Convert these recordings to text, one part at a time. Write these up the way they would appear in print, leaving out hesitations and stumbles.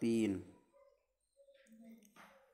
3۔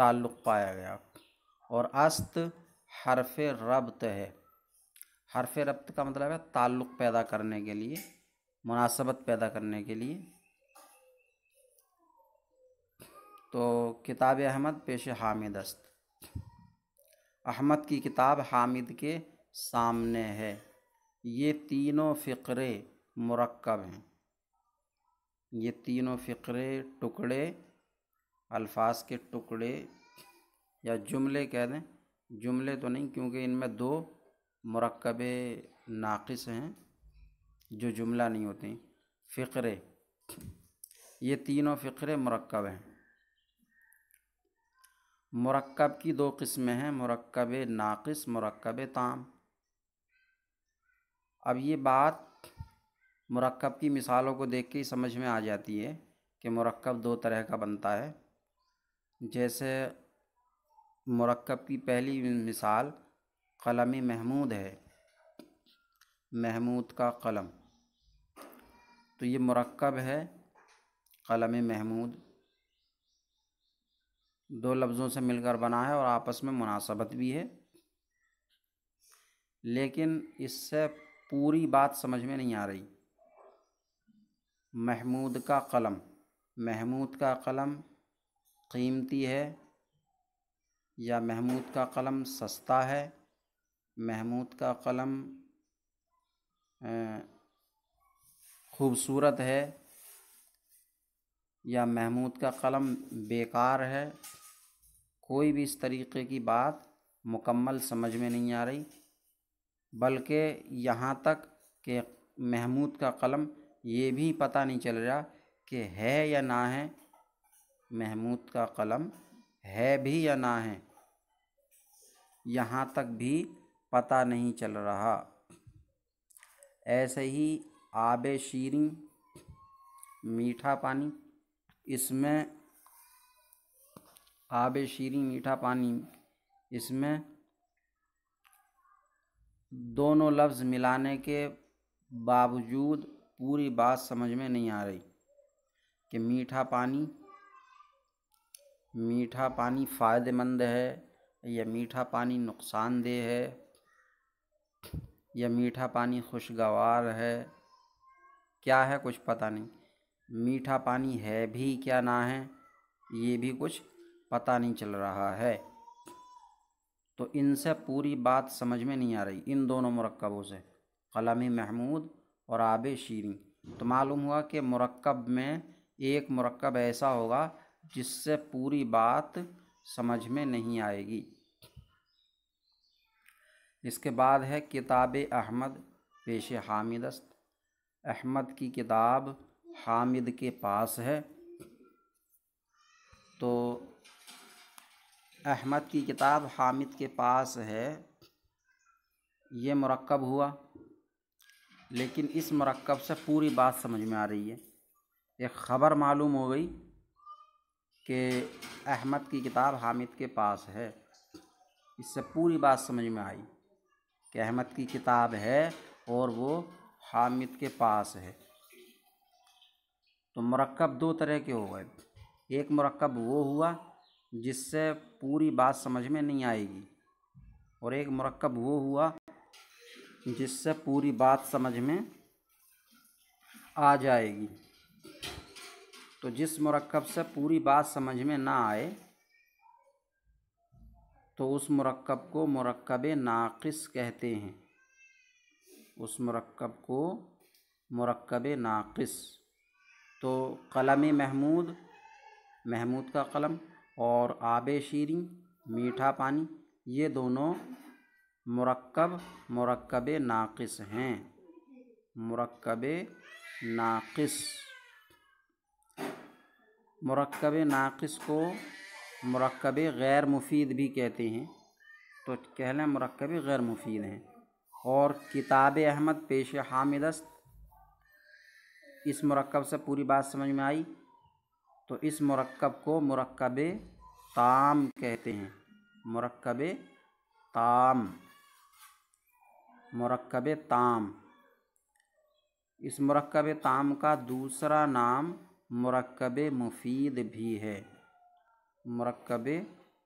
ताल्लुक़ पाया गया। और अस्त हरफ रब्त है। हरफ रब्त का मतलब है ताल्लुक़ पैदा करने के लिए, मुनासबत पैदा करने के लिए। तो किताब अहमद पेश हामिद अस्त। अहमद की किताब हामिद के सामने है। ये तीनों फ़िक्रे मुरक्कब हैं। ये तीनों फ़िक्रे टुकड़े, अल्फाज के टुकड़े या जुमले कह दें, जुमले तो नहीं क्योंकि इनमें दो मुरक्कबे नाक़िस हैं जो जुमला नहीं होती। फ़िक्रे, ये तीनों फ़िक्रे मुरक्कब हैं। मुरक्कब की दो किस्में हैं, मुरक्कब नाक़िस, मुरक्कब ताम। अब ये बात मुरक्कब की मिसालों को देख के ही समझ में आ जाती है कि मुरक्कब दो तरह का बनता है। जैसे मुरक्कब की पहली मिसाल कलम महमूद है, महमूद का कलम। तो ये मुरक्कब है कलम महमूद, दो लफ्ज़ों से मिलकर बना है और आपस में मुनासबत भी है, लेकिन इससे पूरी बात समझ में नहीं आ रही। महमूद का कलम, महमूद का कलम कीमती है या महमूद का कलम सस्ता है, महमूद का कलम खूबसूरत है या महमूद का कलम बेकार है। कोई भी इस तरीक़े की बात मुकम्मल समझ में नहीं आ रही, बल्कि यहाँ तक कि महमूद का कलम ये भी पता नहीं चल रहा कि है या ना है। महमूद का कलम है भी या ना है, यहाँ तक भी पता नहीं चल रहा। ऐसे ही आब शीरीं, मीठा पानी, इसमें आब शीरीं मीठा पानी, इसमें दोनों लफ्ज़ मिलाने के बावजूद पूरी बात समझ में नहीं आ रही कि मीठा पानी फ़ायदेमंद है या मीठा पानी नुकसानदेह है या मीठा पानी खुशगवार है। क्या है कुछ पता नहीं। मीठा पानी है भी क्या ना है ये भी कुछ पता नहीं चल रहा है। तो इनसे पूरी बात समझ में नहीं आ रही, इन दोनों मुरक्कबों से, कलम महमूद और आब शीरीं। तो मालूम हुआ कि मुरक्कब में एक मुरक्कब ऐसा होगा जिससे पूरी बात समझ में नहीं आएगी। इसके बाद है किताब अहमद पेश हामिद अस्त। अहमद की किताब हामिद के पास है। तो अहमद की किताब हामिद के पास है, ये मुरक्कब हुआ, लेकिन इस मुरक्कब से पूरी बात समझ में आ रही है। एक ख़बर मालूम हो गई कि अहमद की किताब हामिद के पास है, इससे पूरी बात समझ में आई कि अहमद की किताब है और वो हामिद के पास है। तो मुरक्कब दो तरह के हो गए। एक मुरक्कब वो हुआ जिससे पूरी बात समझ में नहीं आएगी, और एक मुरक्कब वो हुआ जिससे पूरी बात समझ में आ जाएगी। तो जिस मुरक्कब से पूरी बात समझ में ना आए तो उस मुरक्कब को मुरक्कब नाक़िस कहते हैं। उस मुरक्कब को मुरक्कब नाक़िस। तो कलम महमूद, महमूद का कलम, और आब शीरीं मीठा पानी, ये दोनों मुरक्कब नाक़िस हैं। मुरक्कब नाक़िस। मुरक्कब नाक़िस को मुरक्कब गैर मुफीद भी कहते हैं। तो कह लें मुरक्कब गैर मुफीद हैं। और किताब अहमद पेश हामिद अस्त, इस मुरक्कब से पूरी बात समझ में आई, तो इस मुरक्कब को मुरक्कब ताम कहते हैं। मुरक्कब ताम, मुरक्कब ताम। इस मुरक्कब ताम का दूसरा नाम मुरक्कब मुफीद भी है। मुरक्कब